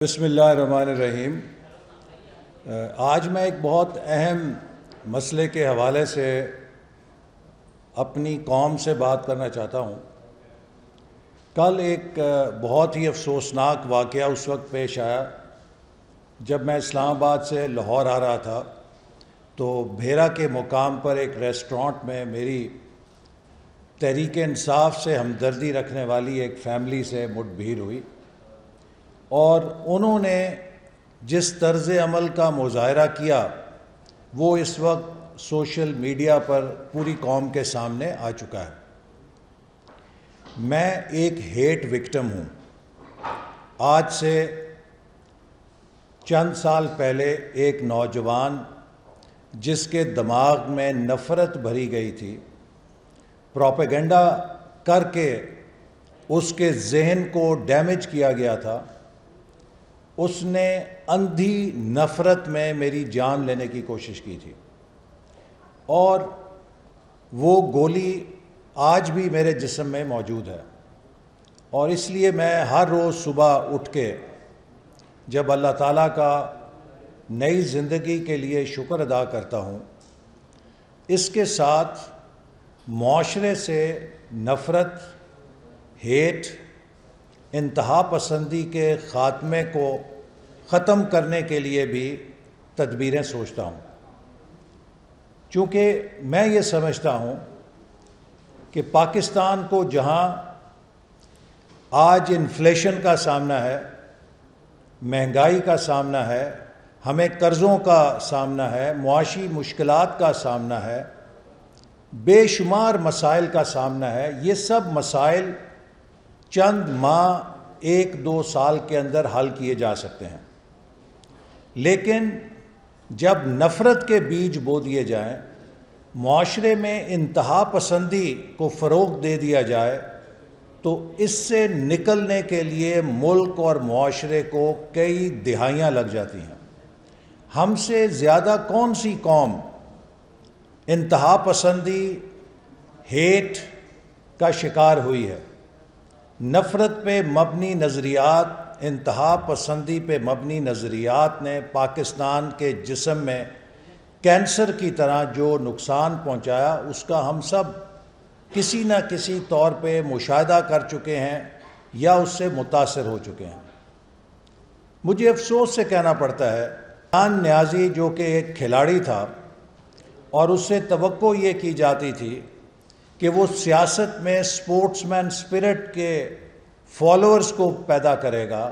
بسم اللہ الرحمن الرحیم۔ آج میں ایک بہت اہم مسئلے کے حوالے سے اپنی قوم سے بات کرنا چاہتا ہوں۔ کل ایک بہت ہی افسوسناک واقعہ اس وقت پیش آیا جب میں اسلام آباد سے لاہور آ رہا تھا تو بھیرا کے مقام پر ایک ریسٹورانٹ میں میری تحریک انصاف سے ہمدردی رکھنے والی ایک فیملی سے مٹ بھیڑ ہوئی، اور انہوں نے جس طرز عمل کا مظاہرہ کیا وہ اس وقت سوشل میڈیا پر پوری قوم کے سامنے آ چکا ہے۔ میں ایک ہیٹ وکٹم ہوں۔ آج سے چند سال پہلے ایک نوجوان جس کے دماغ میں نفرت بھری گئی تھی، پروپیگنڈا کر کے اس کے ذہن کو ڈیمیج کیا گیا تھا، اس نے اندھی نفرت میں میری جان لینے کی کوشش کی تھی، اور وہ گولی آج بھی میرے جسم میں موجود ہے۔ اور اس لیے میں ہر روز صبح اٹھ کے جب اللہ تعالیٰ کا نئی زندگی کے لیے شکر ادا کرتا ہوں، اس کے ساتھ معاشرے سے نفرت، ہیٹ، انتہا پسندی کے خاتمے کو ختم کرنے کے لیے بھی تدبیریں سوچتا ہوں، چونکہ میں یہ سمجھتا ہوں کہ پاکستان کو جہاں آج انفلیشن کا سامنا ہے، مہنگائی کا سامنا ہے، ہمیں قرضوں کا سامنا ہے، معاشی مشکلات کا سامنا ہے، بے شمار مسائل کا سامنا ہے، یہ سب مسائل چند ماہ، ایک دو سال کے اندر حل کیے جا سکتے ہیں، لیکن جب نفرت کے بیج بو دیے جائیں، معاشرے میں انتہا پسندی کو فروغ دے دیا جائے، تو اس سے نکلنے کے لیے ملک اور معاشرے کو کئی دہائیاں لگ جاتی ہیں۔ ہم سے زیادہ کون سی قوم انتہا پسندی، ہیٹ کا شکار ہوئی ہے؟ نفرت پہ مبنی نظریات، انتہا پسندی پہ مبنی نظریات نے پاکستان کے جسم میں کینسر کی طرح جو نقصان پہنچایا، اس کا ہم سب کسی نہ کسی طور پہ مشاہدہ کر چکے ہیں یا اس سے متاثر ہو چکے ہیں۔ مجھے افسوس سے کہنا پڑتا ہے، عمران نیازی جو کہ ایک کھلاڑی تھا اور اس سے توقع یہ کی جاتی تھی کہ وہ سیاست میں سپورٹس مین سپرٹ کے فالوورز کو پیدا کرے گا،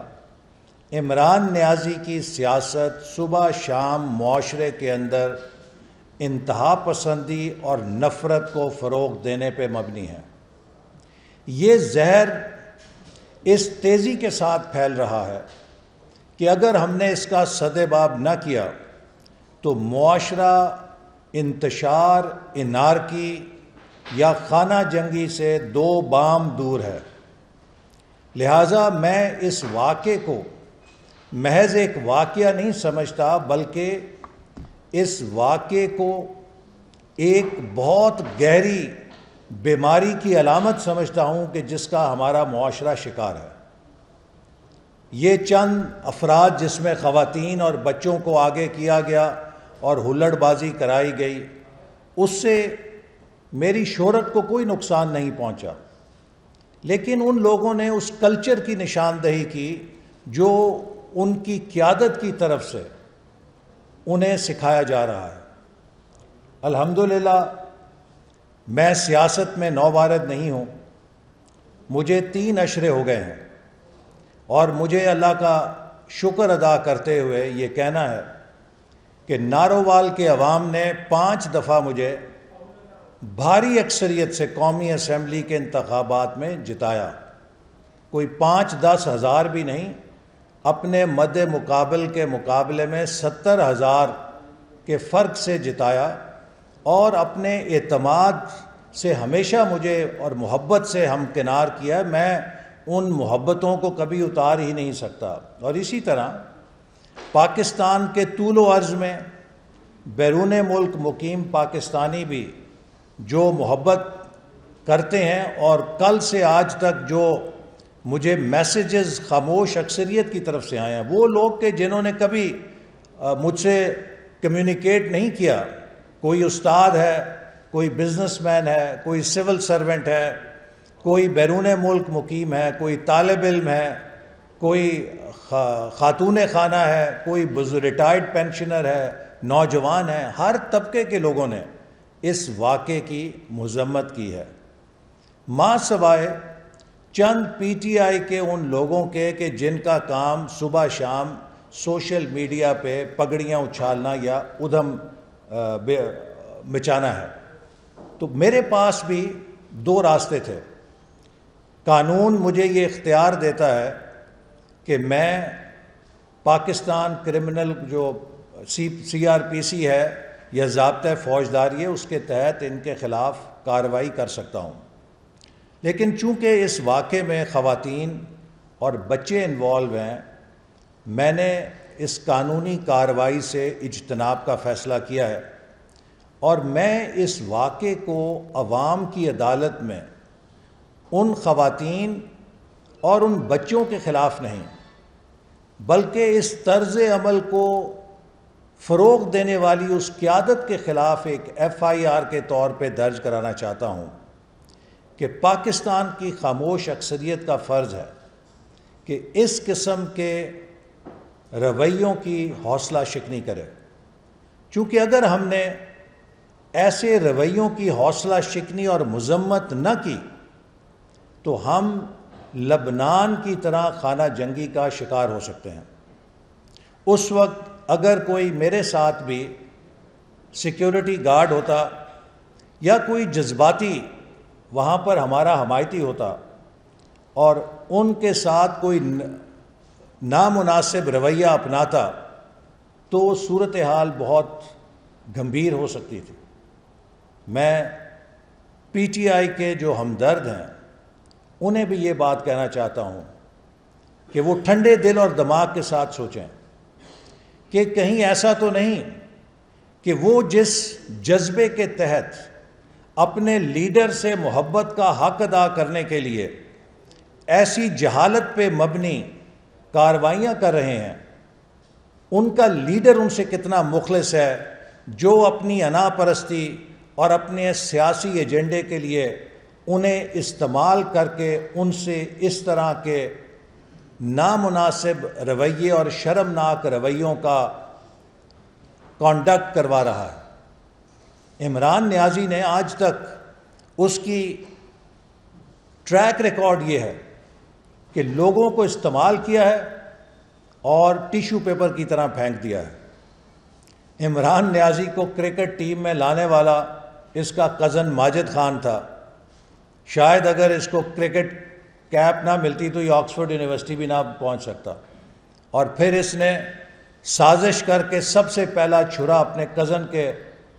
عمران نیازی کی سیاست صبح شام معاشرے کے اندر انتہا پسندی اور نفرت کو فروغ دینے پہ مبنی ہے۔ یہ زہر اس تیزی کے ساتھ پھیل رہا ہے کہ اگر ہم نے اس کا سدباب نہ کیا تو معاشرہ انتشار، انارکی یا خانہ جنگی سے دو بام دور ہے۔ لہٰذا میں اس واقعے کو محض ایک واقعہ نہیں سمجھتا، بلکہ اس واقعے کو ایک بہت گہری بیماری کی علامت سمجھتا ہوں کہ جس کا ہمارا معاشرہ شکار ہے۔ یہ چند افراد جس میں خواتین اور بچوں کو آگے کیا گیا اور ہلڑ بازی کرائی گئی، اس سے میری شہرت کو کوئی نقصان نہیں پہنچا، لیکن ان لوگوں نے اس کلچر کی نشاندہی کی جو ان کی قیادت کی طرف سے انہیں سکھایا جا رہا ہے۔ الحمدللہ میں سیاست میں نوبارد نہیں ہوں، مجھے 3 عشرے ہو گئے ہیں، اور مجھے اللہ کا شکر ادا کرتے ہوئے یہ کہنا ہے کہ نارووال کے عوام نے 5 دفعہ مجھے بھاری اکثریت سے قومی اسمبلی کے انتخابات میں جتایا، کوئی 5-10 ہزار بھی نہیں، اپنے مد مقابل کے مقابلے میں 70,000 کے فرق سے جتایا، اور اپنے اعتماد سے ہمیشہ مجھے اور محبت سے ہمکنار کیا۔ میں ان محبتوں کو کبھی اتار ہی نہیں سکتا۔ اور اسی طرح پاکستان کے طول و عرض میں بیرون ملک مقیم پاکستانی بھی جو محبت کرتے ہیں اور کل سے آج تک جو مجھے میسیجز خاموش اکثریت کی طرف سے آئے ہیں، وہ لوگ کہ جنہوں نے کبھی مجھ سے کمیونیکیٹ نہیں کیا. کوئی استاد ہے، کوئی بزنس مین ہے، کوئی سول سرونٹ ہے، کوئی بیرون ملک مقیم ہے، کوئی طالب علم ہے، کوئی خاتون خانہ ہے، کوئی ریٹائرڈ پینشنر ہے، نوجوان ہے. ہر طبقے کے لوگوں نے اس واقعے کی مذمت کی ہے، ماں سوائے چند پی ٹی آئی کے ان لوگوں کے کہ جن کا کام صبح شام سوشل میڈیا پہ پگڑیاں اچھالنا یا ادھم مچانا ہے. تو میرے پاس بھی دو راستے تھے. قانون مجھے یہ اختیار دیتا ہے کہ میں پاکستان کرمنل جو سی آر پی سی ہے یا ضابطۂ فوجداری ہے اس کے تحت ان کے خلاف کارروائی کر سکتا ہوں. لیکن چونکہ اس واقعے میں خواتین اور بچے انوالو ہیں، میں نے اس قانونی کارروائی سے اجتناب کا فیصلہ کیا ہے، اور میں اس واقعے کو عوام کی عدالت میں ان خواتین اور ان بچوں کے خلاف نہیں، بلکہ اس طرز عمل کو فروغ دینے والی اس قیادت کے خلاف ایک ایف آئی آر کے طور پہ درج کرانا چاہتا ہوں کہ پاکستان کی خاموش اکثریت کا فرض ہے کہ اس قسم کے رویوں کی حوصلہ شکنی کرے. چونکہ اگر ہم نے ایسے رویوں کی حوصلہ شکنی اور مذمت نہ کی تو ہم لبنان کی طرح خانہ جنگی کا شکار ہو سکتے ہیں. اس وقت اگر کوئی میرے ساتھ بھی سیکیورٹی گارڈ ہوتا یا کوئی جذباتی وہاں پر ہمارا حمایتی ہوتا اور ان کے ساتھ کوئی نامناسب رویہ اپناتا تو صورتحال بہت گمبھیر ہو سکتی تھی. میں پی ٹی آئی کے جو ہمدرد ہیں انہیں بھی یہ بات کہنا چاہتا ہوں کہ وہ ٹھنڈے دل اور دماغ کے ساتھ سوچیں کہ کہیں ایسا تو نہیں کہ وہ جس جذبے کے تحت اپنے لیڈر سے محبت کا حق ادا کرنے کے لیے ایسی جہالت پہ مبنی کارروائیاں کر رہے ہیں، ان کا لیڈر ان سے کتنا مخلص ہے جو اپنی انا پرستی اور اپنے سیاسی ایجنڈے کے لیے انہیں استعمال کر کے ان سے اس طرح کے نامناسب رویے اور شرمناک رویوں کا کانڈکٹ کروا رہا ہے. عمران نیازی نے آج تک اس کی ٹریک ریکارڈ یہ ہے کہ لوگوں کو استعمال کیا ہے اور ٹیشو پیپر کی طرح پھینک دیا ہے. عمران نیازی کو کرکٹ ٹیم میں لانے والا اس کا کزن ماجد خان تھا. شاید اگر اس کو کرکٹ کیپ نہ ملتی تو یہ آکسفورڈ یونیورسٹی بھی نہ پہنچ سکتا. اور پھر اس نے سازش کر کے سب سے پہلا چھرا اپنے کزن کے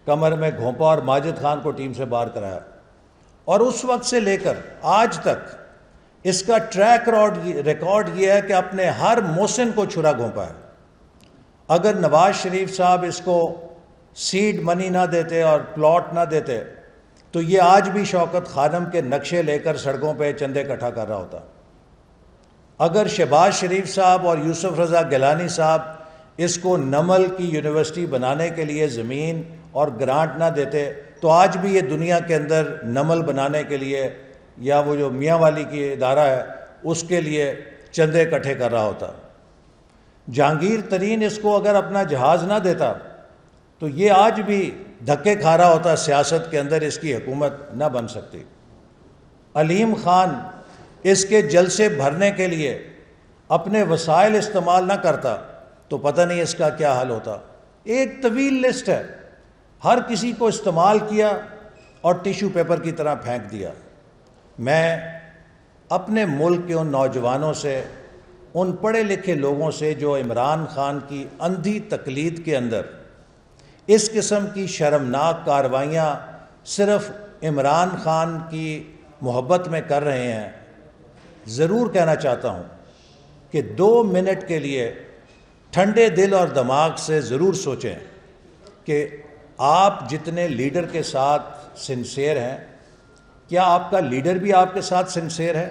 کمر میں گھونپا اور ماجد خان کو ٹیم سے باہر کرایا. اور اس وقت سے لے کر آج تک اس کا ٹریک ریکارڈ یہ ہے کہ اپنے ہر محسن کو چھرا گھونپا ہے. اگر نواز شریف صاحب اس کو سیڈ منی نہ دیتے اور پلاٹ نہ دیتے تو یہ آج بھی شوکت خانم کے نقشے لے کر سڑکوں پہ چندے اکٹھا کر رہا ہوتا. اگر شہباز شریف صاحب اور یوسف رضا گیلانی صاحب اس کو نمل کی یونیورسٹی بنانے کے لیے زمین اور گرانٹ نہ دیتے تو آج بھی یہ دنیا کے اندر نمل بنانے کے لیے یا وہ جو میاں والی کی ادارہ ہے اس کے لیے چندے اکٹھے کر رہا ہوتا. جہانگیر ترین اس کو اگر اپنا جہاز نہ دیتا تو یہ آج بھی دھکے کھا رہا ہوتا، سیاست کے اندر اس کی حکومت نہ بن سکتی. علیم خان اس کے جلسے بھرنے کے لیے اپنے وسائل استعمال نہ کرتا تو پتہ نہیں اس کا کیا حال ہوتا. ایک طویل لسٹ ہے، ہر کسی کو استعمال کیا اور ٹیشو پیپر کی طرح پھینک دیا. میں اپنے ملک کے ان نوجوانوں سے، ان پڑھے لکھے لوگوں سے جو عمران خان کی اندھی تقلید کے اندر اس قسم کی شرمناک کارروائیاں صرف عمران خان کی محبت میں کر رہے ہیں، ضرور کہنا چاہتا ہوں کہ 2 منٹ کے لیے ٹھنڈے دل اور دماغ سے ضرور سوچیں کہ آپ جتنے لیڈر کے ساتھ سنسیئر ہیں، کیا آپ کا لیڈر بھی آپ کے ساتھ سنسیئر ہے؟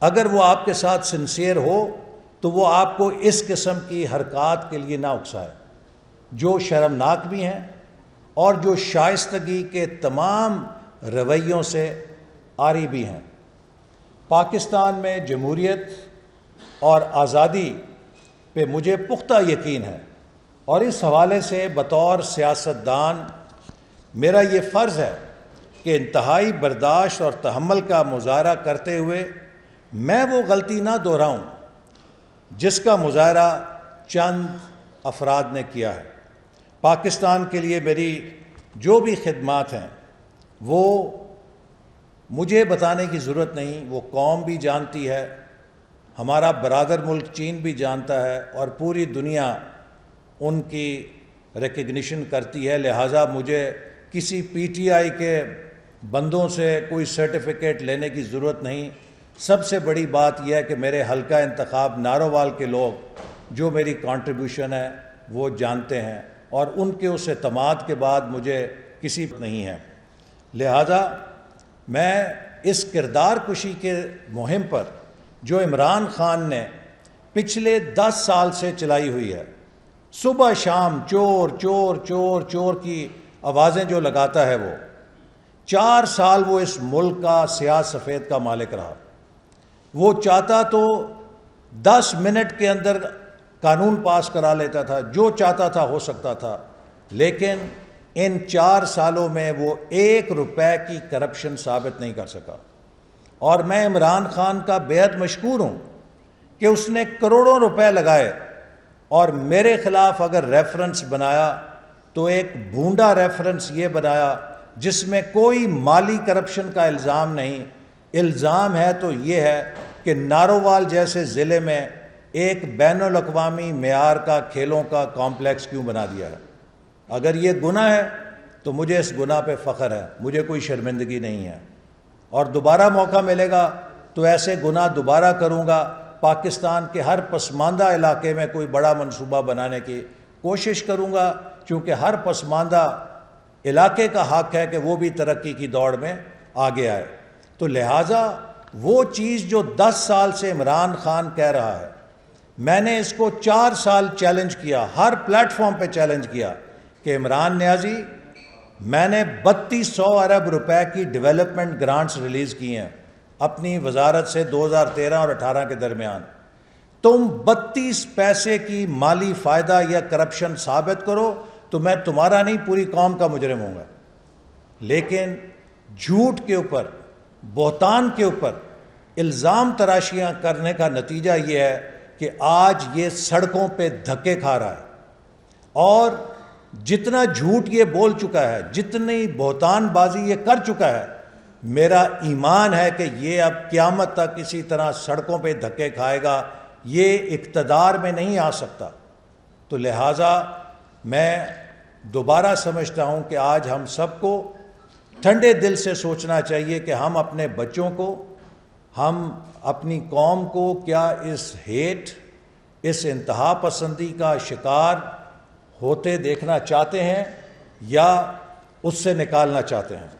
اگر وہ آپ کے ساتھ سنسیئر ہو تو وہ آپ کو اس قسم کی حرکات کے لیے نہ اکسائے جو شرمناک بھی ہیں اور جو شائستگی کے تمام رویوں سے عاری بھی ہیں۔ پاکستان میں جمہوریت اور آزادی پہ مجھے پختہ یقین ہے، اور اس حوالے سے بطور سیاستدان میرا یہ فرض ہے کہ انتہائی برداشت اور تحمل کا مظاہرہ کرتے ہوئے میں وہ غلطی نہ دہراؤں جس کا مظاہرہ چند افراد نے کیا ہے۔ پاکستان کے لیے میری جو بھی خدمات ہیں وہ مجھے بتانے کی ضرورت نہیں، وہ قوم بھی جانتی ہے، ہمارا برادر ملک چین بھی جانتا ہے، اور پوری دنیا ان کی ریکگنیشن کرتی ہے۔ لہٰذا مجھے کسی پی ٹی آئی کے بندوں سے کوئی سرٹیفکیٹ لینے کی ضرورت نہیں۔ سب سے بڑی بات یہ ہے کہ میرے حلقہ انتخاب نارووال کے لوگ جو میری کنٹریبیوشن ہے وہ جانتے ہیں، اور ان کے اس اعتماد کے بعد مجھے کسی نہیں ہے۔ لہذا میں اس کردار کشی کے مہم پر جو عمران خان نے پچھلے 10 سال سے چلائی ہوئی ہے، صبح شام چور چور چور چور کی آوازیں جو لگاتا ہے، وہ 4 سال وہ اس ملک کا سیاہ سفید کا مالک رہا۔ وہ چاہتا تو 10 منٹ کے اندر قانون پاس کرا لیتا تھا، جو چاہتا تھا ہو سکتا تھا، لیکن ان 4 سالوں میں وہ 1 روپے کی کرپشن ثابت نہیں کر سکا۔ اور میں عمران خان کا بے حد مشکور ہوں کہ اس نے کروڑوں روپے لگائے، اور میرے خلاف اگر ریفرنس بنایا تو ایک بھونڈا ریفرنس یہ بنایا جس میں کوئی مالی کرپشن کا الزام نہیں۔ الزام ہے تو یہ ہے کہ نارووال جیسے ضلع میں ایک بین الاقوامی معیار کا کھیلوں کا کمپلیکس کیوں بنا دیا ہے۔ اگر یہ گناہ ہے تو مجھے اس گناہ پہ فخر ہے، مجھے کوئی شرمندگی نہیں ہے، اور دوبارہ موقع ملے گا تو ایسے گناہ دوبارہ کروں گا۔ پاکستان کے ہر پسماندہ علاقے میں کوئی بڑا منصوبہ بنانے کی کوشش کروں گا، کیونکہ ہر پسماندہ علاقے کا حق ہے کہ وہ بھی ترقی کی دوڑ میں آگے آئے۔ تو لہٰذا وہ چیز جو 10 سال سے عمران خان کہہ رہا ہے، میں نے اس کو 4 سال چیلنج کیا، ہر پلیٹ فارم پہ چیلنج کیا کہ عمران نیازی، میں نے 3200 ارب روپے کی ڈیولپمنٹ گرانٹس ریلیز کی ہیں اپنی وزارت سے 2013 اور 18 کے درمیان۔ تم 32 پیسے کی مالی فائدہ یا کرپشن ثابت کرو تو میں تمہارا نہیں پوری قوم کا مجرم ہوں گا۔ لیکن جھوٹ کے اوپر، بہتان کے اوپر الزام تراشیاں کرنے کا نتیجہ یہ ہے کہ آج یہ سڑکوں پہ دھکے کھا رہا ہے، اور جتنا جھوٹ یہ بول چکا ہے، جتنی بہتان بازی یہ کر چکا ہے، میرا ایمان ہے کہ یہ اب قیامت تک اسی طرح سڑکوں پہ دھکے کھائے گا، یہ اقتدار میں نہیں آ سکتا۔ تو لہٰذا میں دوبارہ سمجھتا ہوں کہ آج ہم سب کو ٹھنڈے دل سے سوچنا چاہیے کہ ہم اپنے بچوں کو، ہم اپنی قوم کو کیا اس ہیٹ، اس انتہا پسندی کا شکار ہوتے دیکھنا چاہتے ہیں یا اس سے نکالنا چاہتے ہیں۔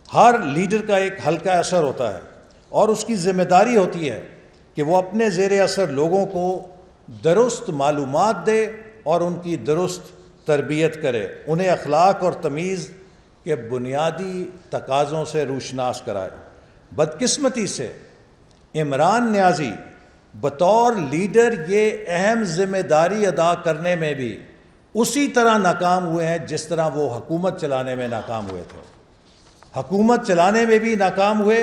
ہر لیڈر کا ایک حلقہ اثر ہوتا ہے، اور اس کی ذمہ داری ہوتی ہے کہ وہ اپنے زیر اثر لوگوں کو درست معلومات دے اور ان کی درست تربیت کرے، انہیں اخلاق اور تمیز کے بنیادی تقاضوں سے روشناس کرائے۔ بدقسمتی سے عمران نیازی بطور لیڈر یہ اہم ذمہ داری ادا کرنے میں بھی اسی طرح ناکام ہوئے ہیں جس طرح وہ حکومت چلانے میں ناکام ہوئے تھے۔ حکومت چلانے میں بھی ناکام ہوئے،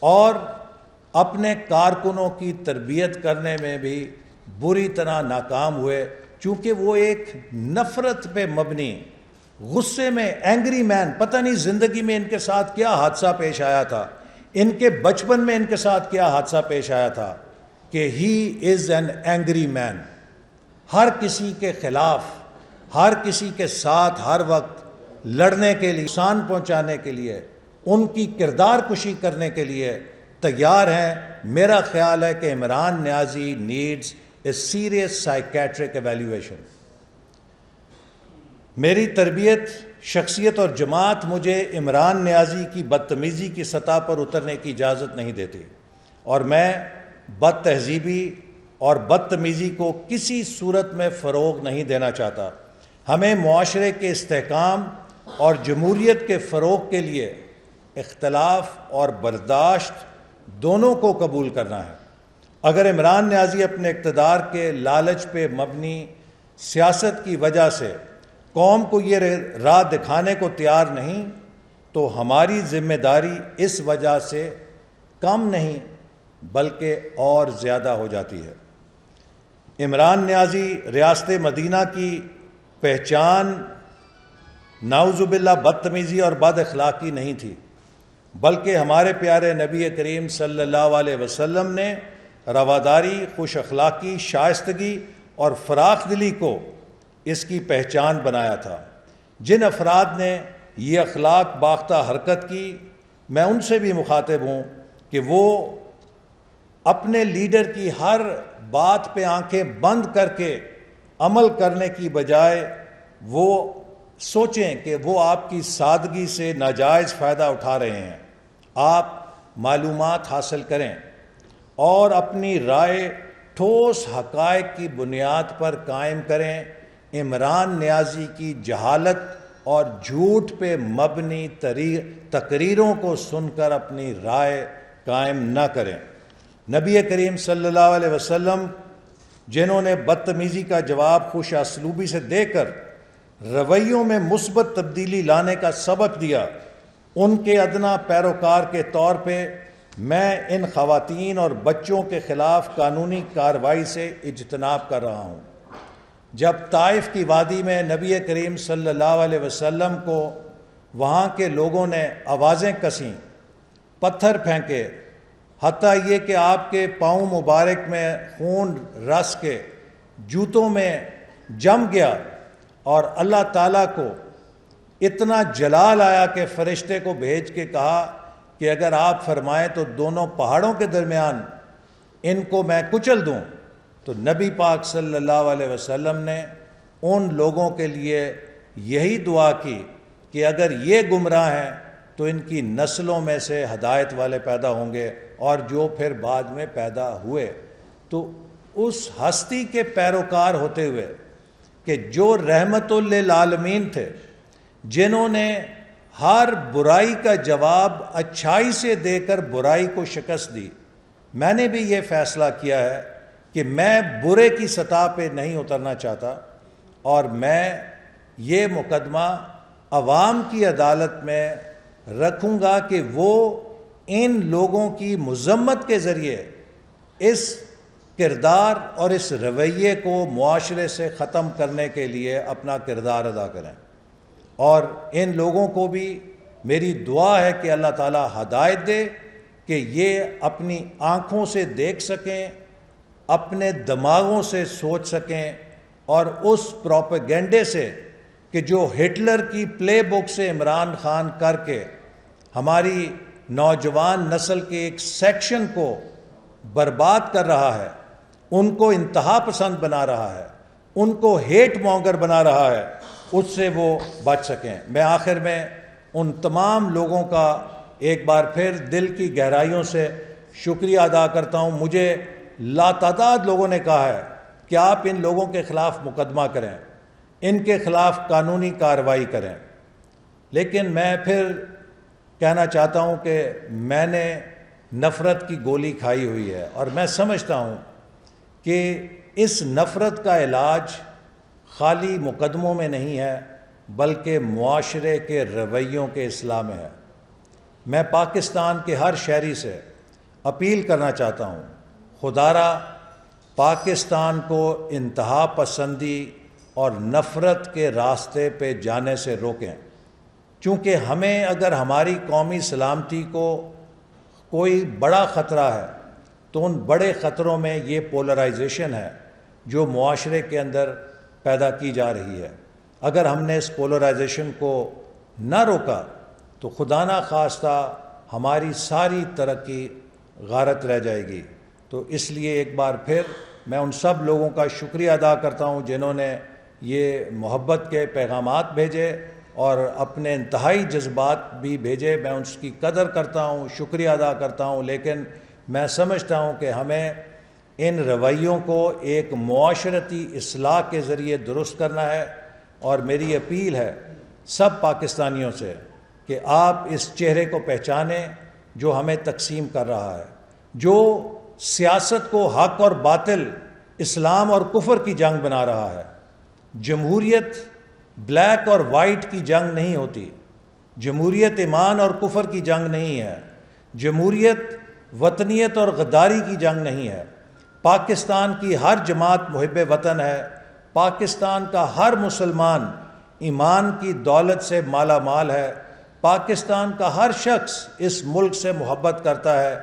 اور اپنے کارکنوں کی تربیت کرنے میں بھی بری طرح ناکام ہوئے، چونکہ وہ ایک نفرت پہ مبنی، غصے میں، اینگری مین، پتہ نہیں زندگی میں ان کے ساتھ کیا حادثہ پیش آیا تھا، ان کے بچپن میں ان کے ساتھ کیا حادثہ پیش آیا تھا کہ ہی از این اینگری مین۔ ہر کسی کے خلاف، ہر کسی کے ساتھ ہر وقت لڑنے کے لیے، نقصان پہنچانے کے لیے، ان کی کردار کشی کرنے کے لیے تیار ہیں۔ میرا خیال ہے کہ Imran Niazi needs a serious psychiatric evaluation. میری تربیت، شخصیت اور جماعت مجھے عمران نیازی کی بدتمیزی کی سطح پر اترنے کی اجازت نہیں دیتی۔ اور میں بد تہذیبی اور بدتمیزی کو کسی صورت میں فروغ نہیں دینا چاہتا۔ ہمیں معاشرے کے استحکام اور جمہوریت کے فروغ کے لیے اختلاف اور برداشت دونوں کو قبول کرنا ہے۔ اگر عمران نیازی اپنے اقتدار کے لالچ پہ مبنی سیاست کی وجہ سے قوم کو یہ راہ دکھانے کو تیار نہیں، تو ہماری ذمہ داری اس وجہ سے کم نہیں بلکہ اور زیادہ ہو جاتی ہے۔ عمران نیازی ریاست مدینہ کی پہچان نعوذ باللہ بدتمیزی اور بد اخلاقی نہیں تھی، بلکہ ہمارے پیارے نبی کریم صلی اللہ علیہ وسلم نے رواداری، خوش اخلاقی، شائستگی اور فراخ دلی کو اس کی پہچان بنایا تھا۔ جن افراد نے یہ اخلاق باختہ حرکت کی، میں ان سے بھی مخاطب ہوں کہ وہ اپنے لیڈر کی ہر بات پہ آنکھیں بند کر کے عمل کرنے کی بجائے وہ سوچیں کہ وہ آپ کی سادگی سے ناجائز فائدہ اٹھا رہے ہیں۔ آپ معلومات حاصل کریں اور اپنی رائے ٹھوس حقائق کی بنیاد پر قائم کریں۔ عمران نیازی کی جہالت اور جھوٹ پہ مبنی تقریروں کو سن کر اپنی رائے قائم نہ کریں۔ نبی کریم صلی اللہ علیہ وسلم جنہوں نے بدتمیزی کا جواب خوش اسلوبی سے دے کر رویوں میں مثبت تبدیلی لانے کا سبق دیا، ان کے ادنا پیروکار کے طور پہ میں ان خواتین اور بچوں کے خلاف قانونی کارروائی سے اجتناب کر رہا ہوں۔ جب طائف کی وادی میں نبی کریم صلی اللہ علیہ وسلم کو وہاں کے لوگوں نے آوازیں کسیں، پتھر پھینکے، حتیٰ یہ کہ آپ کے پاؤں مبارک میں خون رس کے جوتوں میں جم گیا، اور اللہ تعالیٰ کو اتنا جلال آیا کہ فرشتے کو بھیج کے کہا کہ اگر آپ فرمائیں تو دونوں پہاڑوں کے درمیان ان کو میں کچل دوں، تو نبی پاک صلی اللہ علیہ وسلم نے ان لوگوں کے لیے یہی دعا کی کہ اگر یہ گمراہ ہیں تو ان کی نسلوں میں سے ہدایت والے پیدا ہوں گے، اور جو پھر بعد میں پیدا ہوئے۔ تو اس ہستی کے پیروکار ہوتے ہوئے کہ جو رحمت للعالمین تھے، جنہوں نے ہر برائی کا جواب اچھائی سے دے کر برائی کو شکست دی، میں نے بھی یہ فیصلہ کیا ہے کہ میں برے کی سطح پہ نہیں اترنا چاہتا، اور میں یہ مقدمہ عوام کی عدالت میں رکھوں گا کہ وہ ان لوگوں کی مذمت کے ذریعے اس کردار اور اس رویے کو معاشرے سے ختم کرنے کے لیے اپنا کردار ادا کریں۔ اور ان لوگوں کو بھی میری دعا ہے کہ اللہ تعالیٰ ہدایت دے کہ یہ اپنی آنکھوں سے دیکھ سکیں، اپنے دماغوں سے سوچ سکیں، اور اس پروپیگنڈے سے کہ جو ہٹلر کی پلے بک سے عمران خان کر کے ہماری نوجوان نسل کے ایک سیکشن کو برباد کر رہا ہے، ان کو انتہا پسند بنا رہا ہے، ان کو ہیٹ مونگر بنا رہا ہے، اس سے وہ بچ سکیں۔ میں آخر میں ان تمام لوگوں کا ایک بار پھر دل کی گہرائیوں سے شکریہ ادا کرتا ہوں۔ مجھے لاتعداد لوگوں نے کہا ہے کہ آپ ان لوگوں کے خلاف مقدمہ کریں، ان کے خلاف قانونی کارروائی کریں، لیکن میں پھر کہنا چاہتا ہوں کہ میں نے نفرت کی گولی کھائی ہوئی ہے، اور میں سمجھتا ہوں کہ اس نفرت کا علاج خالی مقدموں میں نہیں ہے بلکہ معاشرے کے رویوں کے اصلاح میں ہے۔ میں پاکستان کے ہر شہری سے اپیل کرنا چاہتا ہوں، خدارا پاکستان کو انتہا پسندی اور نفرت کے راستے پہ جانے سے روکیں، چونکہ ہمیں اگر ہماری قومی سلامتی کو کوئی بڑا خطرہ ہے تو ان بڑے خطروں میں یہ پولرائزیشن ہے جو معاشرے کے اندر پیدا کی جا رہی ہے۔ اگر ہم نے اس پولرائزیشن کو نہ روکا تو خدا نہ خواستہ ہماری ساری ترقی غارت رہ جائے گی۔ تو اس لیے ایک بار پھر میں ان سب لوگوں کا شکریہ ادا کرتا ہوں جنہوں نے یہ محبت کے پیغامات بھیجے اور اپنے انتہائی جذبات بھی بھیجے۔ میں اس کی قدر کرتا ہوں، شکریہ ادا کرتا ہوں، لیکن میں سمجھتا ہوں کہ ہمیں ان رویوں کو ایک معاشرتی اصلاح کے ذریعے درست کرنا ہے، اور میری اپیل ہے سب پاکستانیوں سے کہ آپ اس چہرے کو پہچانیں جو ہمیں تقسیم کر رہا ہے، جو سیاست کو حق اور باطل، اسلام اور کفر کی جنگ بنا رہا ہے۔ جمہوریت بلیک اور وائٹ کی جنگ نہیں ہوتی، جمہوریت ایمان اور کفر کی جنگ نہیں ہے، جمہوریت وطنیت اور غداری کی جنگ نہیں ہے۔ پاکستان کی ہر جماعت محب وطن ہے، پاکستان کا ہر مسلمان ایمان کی دولت سے مالا مال ہے، پاکستان کا ہر شخص اس ملک سے محبت کرتا ہے،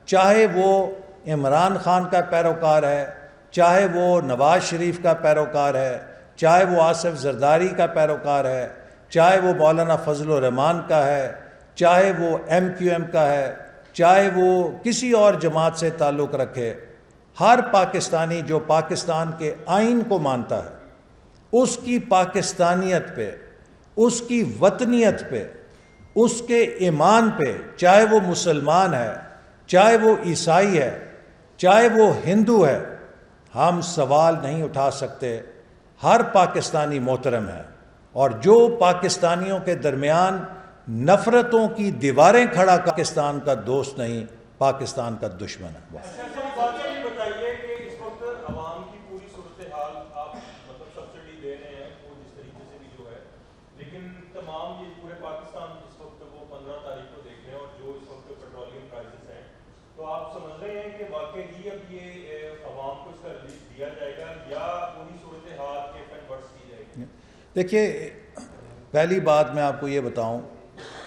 چاہے وہ عمران خان کا پیروکار ہے، چاہے وہ نواز شریف کا پیروکار ہے، چاہے وہ آصف زرداری کا پیروکار ہے، چاہے وہ مولانا فضل الرحمان کا ہے، چاہے وہ ایم کیو ایم کا ہے، چاہے وہ کسی اور جماعت سے تعلق رکھے۔ ہر پاکستانی جو پاکستان کے آئین کو مانتا ہے، اس کی پاکستانیت پہ، اس کی وطنیت پہ، اس کے ایمان پہ، چاہے وہ مسلمان ہے، چاہے وہ عیسائی ہے، چاہے وہ ہندو ہے، ہم سوال نہیں اٹھا سکتے۔ ہر پاکستانی محترم ہے، اور جو پاکستانیوں کے درمیان نفرتوں کی دیواریں کھڑا پاکستان کا دوست نہیں، پاکستان کا دشمن ہے۔ بتائیے کہ اس وقت عوام کی پوری صورتحال آپ سبسڈی دے رہے ہیں وہ جس طریقے سے بھی جو ہے، لیکن تمام یہ پورے پاکستان اس وقت وہ 15 تاریخ کو دیکھ رہے ہیں، اور جو اس وقت پیٹرولیم پرائسز ہیں، تو آپ سمجھ رہے ہیں کہ واقعی اب یہ عوام کو اس کا ریلیف دیا جائے گا یا وہی صورتحال کے کنورٹس کی جائے گی؟ دیکھیے، پہلی بات میں آپ کو یہ بتاؤں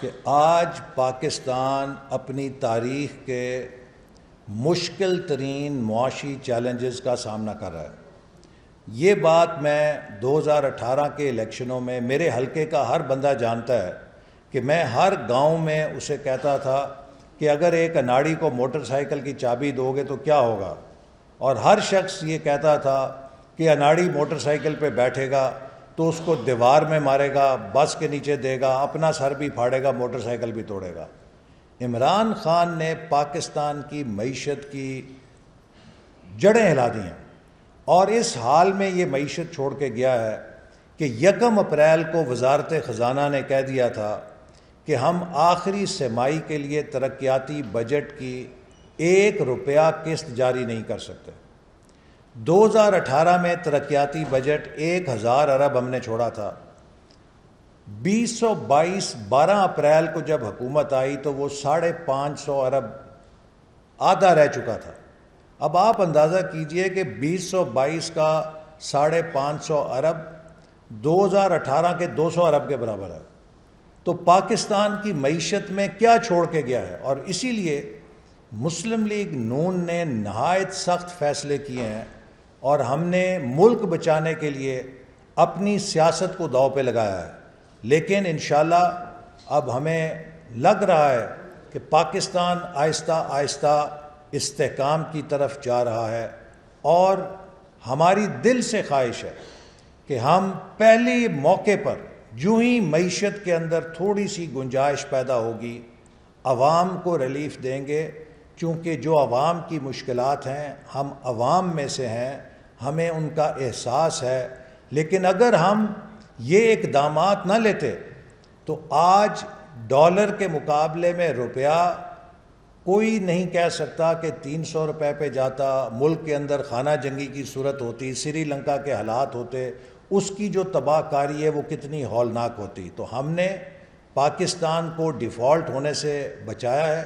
کہ آج پاکستان اپنی تاریخ کے مشکل ترین معاشی چیلنجز کا سامنا کر رہا ہے۔ یہ بات میں 2018 کے الیکشنوں میں میرے حلقے کا ہر بندہ جانتا ہے کہ میں ہر گاؤں میں اسے کہتا تھا کہ اگر ایک اناڑی کو موٹر سائیکل کی چابی دو گے تو کیا ہوگا، اور ہر شخص یہ کہتا تھا کہ اناڑی موٹر سائیکل پہ بیٹھے گا تو اس کو دیوار میں مارے گا، بس کے نیچے دے گا، اپنا سر بھی پھاڑے گا، موٹر سائیکل بھی توڑے گا۔ عمران خان نے پاکستان کی معیشت کی جڑیں ہلا دی ہیں، اور اس حال میں یہ معیشت چھوڑ کے گیا ہے کہ 1 اپریل کو وزارت خزانہ نے کہہ دیا تھا کہ ہم آخری سمائی کے لیے ترقیاتی بجٹ کی 1 روپیہ قسط جاری نہیں کر سکتے۔ 2018 میں ترقیاتی بجٹ 1000 ارب ہم نے چھوڑا تھا۔ 2022 12 اپریل کو جب حکومت آئی تو وہ 550 ارب آدھا رہ چکا تھا۔ اب آپ اندازہ کیجئے کہ 2022 کا 550 ارب 2018 کے 200 ارب کے برابر ہے۔ تو پاکستان کی معیشت میں کیا چھوڑ کے گیا ہے؟ اور اسی لیے مسلم لیگ نون نے نہایت سخت فیصلے کیے ہیں، اور ہم نے ملک بچانے کے لیے اپنی سیاست کو داؤ پہ لگایا ہے۔ لیکن انشاءاللہ اب ہمیں لگ رہا ہے کہ پاکستان آہستہ آہستہ استحکام کی طرف جا رہا ہے، اور ہماری دل سے خواہش ہے کہ ہم پہلے موقع پر جو ہی معیشت کے اندر تھوڑی سی گنجائش پیدا ہوگی، عوام کو ریلیف دیں گے، چونکہ جو عوام کی مشکلات ہیں ہم عوام میں سے ہیں، ہمیں ان کا احساس ہے۔ لیکن اگر ہم یہ اقدامات نہ لیتے تو آج ڈالر کے مقابلے میں روپیہ کوئی نہیں کہہ سکتا کہ 300 روپے پہ جاتا، ملک کے اندر خانہ جنگی کی صورت ہوتی، سری لنکا کے حالات ہوتے، اس کی جو تباہ کاری ہے وہ کتنی ہولناک ہوتی۔ تو ہم نے پاکستان کو ڈیفالٹ ہونے سے بچایا ہے،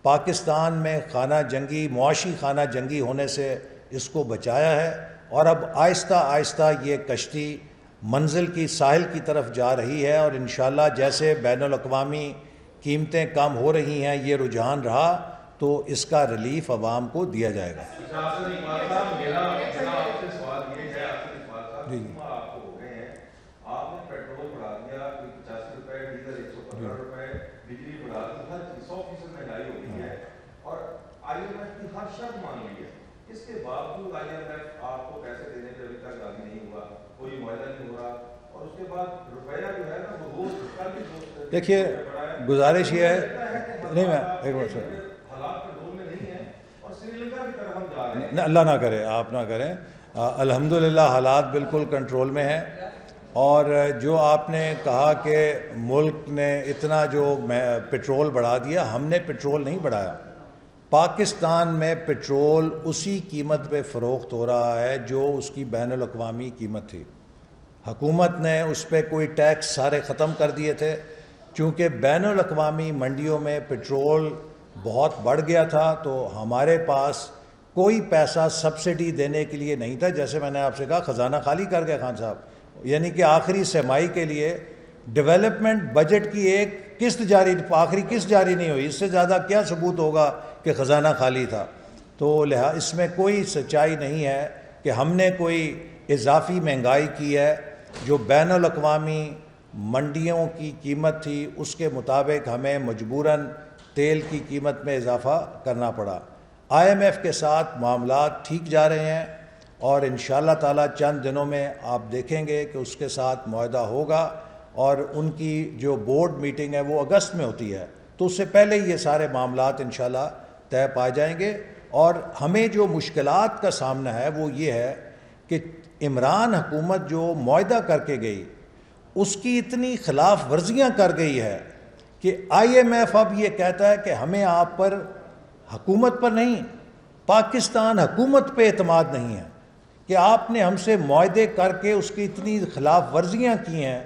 پاکستان میں خانہ جنگی، معاشی خانہ جنگی ہونے سے اس کو بچایا ہے، اور اب آہستہ آہستہ یہ کشتی منزل کی ساحل کی طرف جا رہی ہے، اور انشاءاللہ جیسے بین الاقوامی قیمتیں کم ہو رہی ہیں، یہ رجحان رہا تو اس کا ریلیف عوام کو دیا جائے گا۔ جی آپ نے پیٹرول بڑھا دیا 85 روپے، ڈیزل 115 روپے، بجلی بڑھا دی، ہر چیز 100% مہنگائی ہو گئی ہے، اور آئی ایم ایف کی ہر شرط مان لی ہے۔ اس کے باوجود آئی ایم ایف آپ کو پیسے دینے پہ ابھی تک راضی نہیں ہوا، کوئی معاہدہ نہیں ہو رہا، اور اس کے بعد روپیہ جو ہے نا وہ روز کل دیکھیے گزارش یہ ہے، نہیں میں ایک منٹ سر، حالات کنٹرول میں نہیں ہے، اللہ نہ کرے، آپ نہ کریں. الحمدللہ حالات بالکل کنٹرول میں ہیں. اور جو آپ نے کہا کہ ملک نے اتنا جو پٹرول بڑھا دیا، ہم نے پٹرول نہیں بڑھایا. پاکستان میں پٹرول اسی قیمت پہ فروخت ہو رہا ہے جو اس کی بین الاقوامی قیمت تھی. حکومت نے اس پہ کوئی ٹیکس سارے ختم کر دیے تھے، چونکہ بین الاقوامی منڈیوں میں پٹرول بہت بڑھ گیا تھا تو ہمارے پاس کوئی پیسہ سبسڈی دینے کے لیے نہیں تھا. جیسے میں نے آپ سے کہا خزانہ خالی کر گئے خان صاحب، یعنی کہ آخری سرمائی کے لیے ڈیولپمنٹ بجٹ کی ایک قسط جاری، آخری قسط جاری نہیں ہوئی. اس سے زیادہ کیا ثبوت ہوگا کہ خزانہ خالی تھا؟ تو اس میں کوئی سچائی نہیں ہے کہ ہم نے کوئی اضافی مہنگائی کی ہے. جو بین الاقوامی منڈیوں کی قیمت تھی اس کے مطابق ہمیں مجبوراً تیل کی قیمت میں اضافہ کرنا پڑا. IMF کے ساتھ معاملات ٹھیک جا رہے ہیں اور انشاءاللہ تعالیٰ چند دنوں میں آپ دیکھیں گے کہ اس کے ساتھ معاہدہ ہوگا، اور ان کی جو بورڈ میٹنگ ہے وہ اگست میں ہوتی ہے، تو اس سے پہلے یہ سارے معاملات انشاءاللہ طے پا جائیں گے. اور ہمیں جو مشکلات کا سامنا ہے وہ یہ ہے کہ عمران حکومت جو معاہدہ کر کے گئی اس کی اتنی خلاف ورزیاں کر گئی ہے کہ IMF اب یہ کہتا ہے کہ ہمیں آپ پر، حکومت پر نہیں، پاکستان حکومت پہ اعتماد نہیں ہے کہ آپ نے ہم سے معاہدے کر کے اس کی اتنی خلاف ورزیاں کی ہیں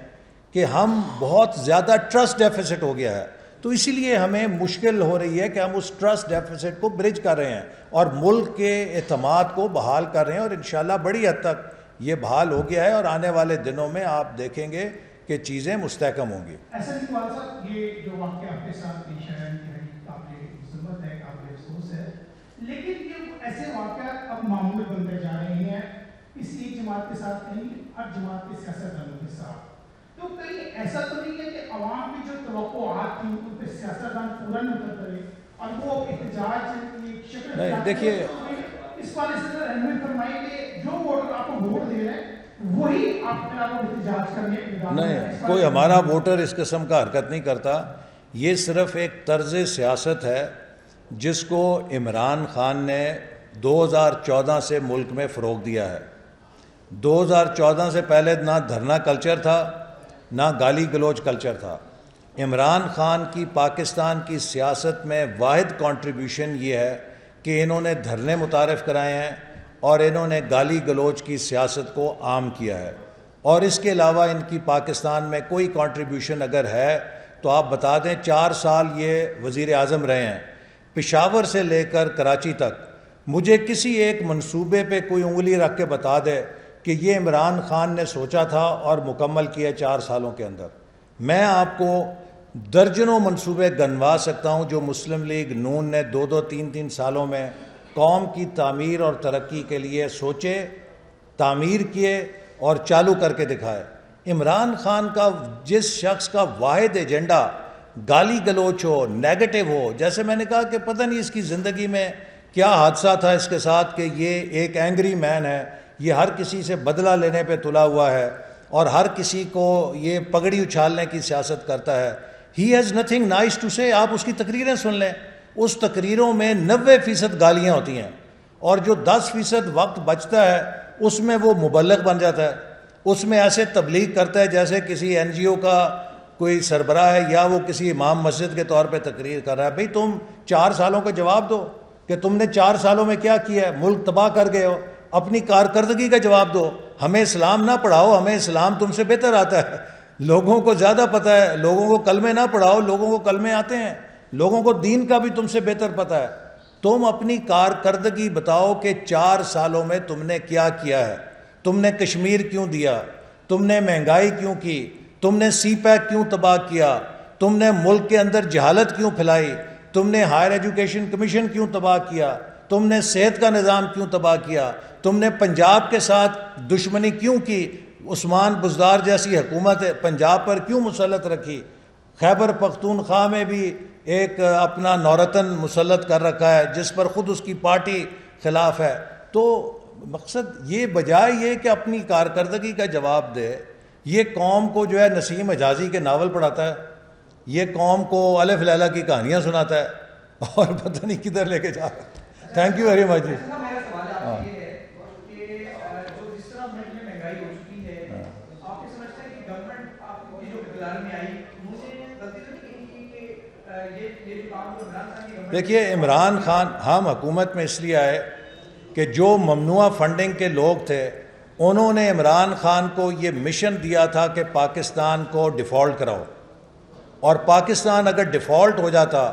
کہ ہم بہت زیادہ ٹرسٹ ڈیفیسٹ ہو گیا ہے. تو اسی لیے ہمیں مشکل ہو رہی ہے کہ ہم اس ٹرسٹ ڈیفیسٹ کو برج کر رہے ہیں اور ملک کے اعتماد کو بحال کر رہے ہیں، اور انشاءاللہ بڑی حد تک یہ بحال ہو گیا ہے اور آنے والے دنوں میں آپ دیکھیں گے کہ چیزیں مستحکم ہوں گی. ایسا اقبال صاحب، یہ جو واقعہ آپ کے ساتھ پیش آیا قابل ذمت ہے، قابل افسوس ہے، لیکن یہ ایسے واقعات اب معمول بنتے جا رہے ہیں اس ایک جماعت کے ساتھ نہیں، ہر جماعت کے سیاستدانوں کے ساتھ. تو کہیں ایسا تو نہیں ہے کہ عوام کی جو توقعات تھیں ان پہ سیاستدان پورا نہ کر کرے اور وہ احتجاج کی شکل نہیں دیکھیے، اس پر اس طرح رہنمائی فرمائے کہ جو ووٹر آپ کو ووٹ دے رہے ہیں وہی آپ کے آپ احتجاج کرنے نہیں، کوئی ہمارا ووٹر اس قسم کا حرکت نہیں کرتا. یہ صرف ایک طرز سیاست ہے جس کو عمران خان نے 2014 سے ملک میں فروغ دیا ہے. 2014 سے پہلے نہ دھرنا کلچر تھا نہ گالی گلوچ کلچر تھا. عمران خان کی پاکستان کی سیاست میں واحد کنٹریبیوشن یہ ہے کہ انہوں نے دھرنے متعارف کرائے ہیں اور انہوں نے گالی گلوچ کی سیاست کو عام کیا ہے. اور اس کے علاوہ ان کی پاکستان میں کوئی کنٹریبیوشن اگر ہے تو آپ بتا دیں. 4 سال یہ وزیر اعظم رہے ہیں، پشاور سے لے کر کراچی تک. مجھے کسی ایک منصوبے پہ کوئی انگلی رکھ کے بتا دے کہ یہ عمران خان نے سوچا تھا اور مکمل کیا 4 سالوں کے اندر. میں آپ کو درجنوں منصوبے گنوا سکتا ہوں جو مسلم لیگ نون نے 2-2, 3-3 سالوں میں قوم کی تعمیر اور ترقی کے لیے سوچے، تعمیر کیے اور چالو کر کے دکھائے. عمران خان کا جس شخص کا واحد ایجنڈا گالی گلوچ ہو، نیگیٹو ہو، جیسے میں نے کہا کہ پتہ نہیں اس کی زندگی میں کیا حادثہ تھا اس کے ساتھ کہ یہ ایک اینگری مین ہے، یہ ہر کسی سے بدلہ لینے پہ تلا ہوا ہے اور ہر کسی کو یہ پگڑی اچھالنے کی سیاست کرتا ہے. He has nothing nice to say. آپ اس کی تقریریں سن لیں، اس تقریروں میں 90% گالیاں ہوتی ہیں اور جو 10% وقت بچتا ہے اس میں وہ مبلغ بن جاتا ہے. اس میں ایسے تبلیغ کرتا ہے جیسے کسی NGO کا کوئی سربراہ ہے یا وہ کسی امام مسجد کے طور پہ تقریر کر رہا ہے. بھئی تم 4 سالوں کا جواب دو کہ تم نے 4 سالوں میں کیا کیا ہے، ملک تباہ کر گئے ہو. اپنی کارکردگی کا جواب دو. ہمیں اسلام نہ پڑھاؤ، ہمیں اسلام تم سے بہتر آتا ہے، لوگوں کو زیادہ پتہ ہے. لوگوں کو کلمے نہ پڑھاؤ، لوگوں کو کلمے آتے ہیں. لوگوں کو دین کا بھی تم سے بہتر پتہ ہے. تم اپنی کارکردگی بتاؤ کہ 4 سالوں میں تم نے کیا کیا ہے. تم نے کشمیر کیوں دیا، تم نے مہنگائی کیوں کی، تم نے سی پیک کیوں تباہ کیا، تم نے ملک کے اندر جہالت کیوں پھیلائی، تم نے ہائر ایجوکیشن کمیشن کیوں تباہ کیا، تم نے صحت کا نظام کیوں تباہ کیا، تم نے پنجاب کے ساتھ دشمنی کیوں کی، عثمان بزدار جیسی حکومت پنجاب پر کیوں مسلط رکھی، خیبر پختونخوا میں بھی ایک اپنا نورتن مسلط کر رکھا ہے جس پر خود اس کی پارٹی خلاف ہے. تو مقصد یہ بجائے یہ کہ اپنی کارکردگی کا جواب دے، یہ قوم کو جو ہے نسیم حجازی کے ناول پڑھاتا ہے، یہ قوم کو الف لیلا کی کہانیاں سناتا ہے اور پتہ نہیں کدھر لے کے جا رہا ہے. تھینک یو ویری مچ جی. کی ہے، آپ یہ سمجھتے ہیں کہ گورنمنٹ آپ کی جو اقتدار میں آئی مجھے غلطی تو نہیں کی کہ یہ جو کام جو عمران خان کی گورنمنٹ، دیکھیے عمران خان ہم حکومت میں اس لیے آئے کہ جو ممنوعہ فنڈنگ کے لوگ تھے انہوں نے عمران خان کو یہ مشن دیا تھا کہ پاکستان کو ڈیفالٹ کراؤ، اور پاکستان اگر ڈیفالٹ ہو جاتا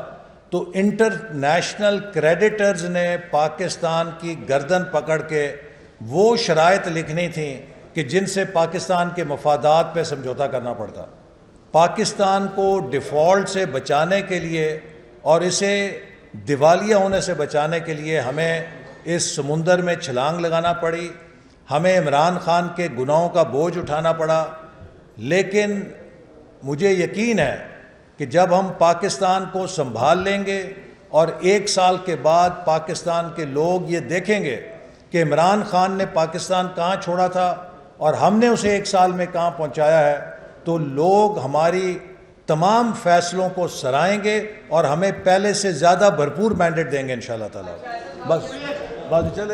تو انٹرنیشنل کریڈیٹرز نے پاکستان کی گردن پکڑ کے وہ شرائط لکھنی تھیں کہ جن سے پاکستان کے مفادات پہ سمجھوتا کرنا پڑتا۔ پاکستان کو ڈیفالٹ سے بچانے کے لیے اور اسے دیوالیہ ہونے سے بچانے کے لیے ہمیں اس سمندر میں چھلانگ لگانا پڑی، ہمیں عمران خان کے گناہوں کا بوجھ اٹھانا پڑا، لیکن مجھے یقین ہے کہ جب ہم پاکستان کو سنبھال لیں گے اور 1 سال کے بعد پاکستان کے لوگ یہ دیکھیں گے کہ عمران خان نے پاکستان کہاں چھوڑا تھا اور ہم نے اسے 1 سال میں کہاں پہنچایا ہے، تو لوگ ہماری تمام فیصلوں کو سرائیں گے اور ہمیں پہلے سے زیادہ بھرپور مینڈیٹ دیں گے انشاءاللہ تعالی۔ بس چلے